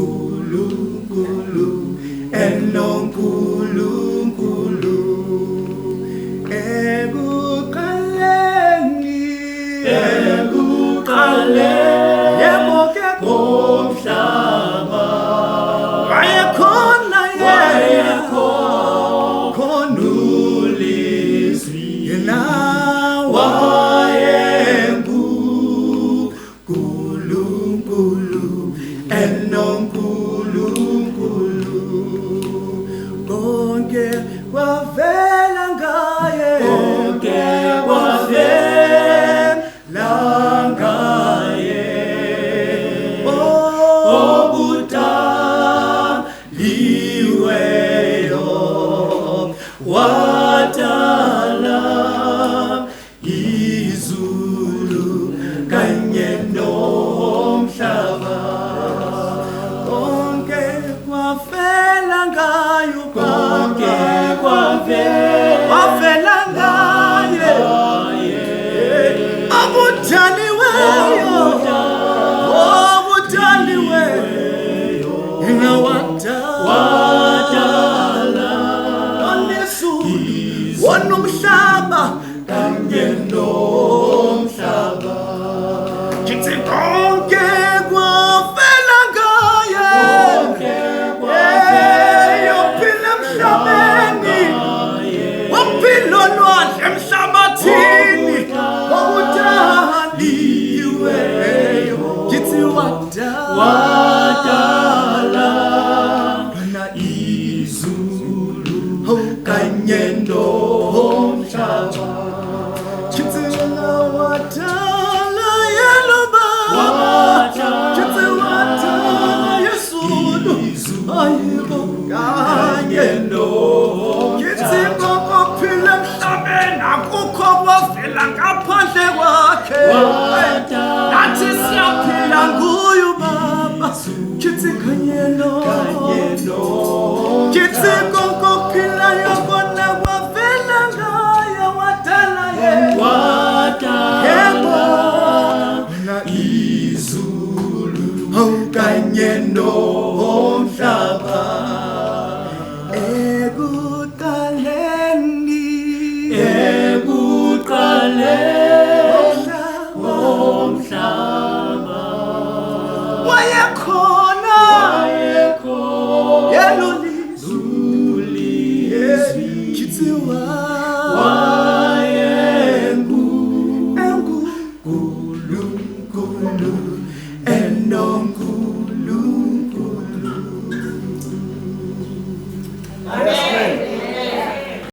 Nkulunkulu enonkulunkulu ekuqaleni yebo ke komhlaba wayekhona ulizwi yena wayenguNkulunkulu enonkulunkulu konke kwavela ngaye wadala izulu kanye nomhlaba konke kwavela ngayo kwavela ngaye obudaliweyo yena wadala wanomhlaba kanye nomhlaba kithi konke kwavela ngaye yophila emhlabeni waphila olwandle emhlabathini obudaliweyo kithi wadala kana izulu kanye nomhlaba kithi wadala yelo baba kithi wadala yesulu ayibo kanye kithi kokuphila emhlabeni akukho kwavela ngaphandle kwakhe nathi siyaphila nguye baba kithi kanye kithi kokuphila yokona kwavela ngaye wadala yebo na izulu kanye nomhlaba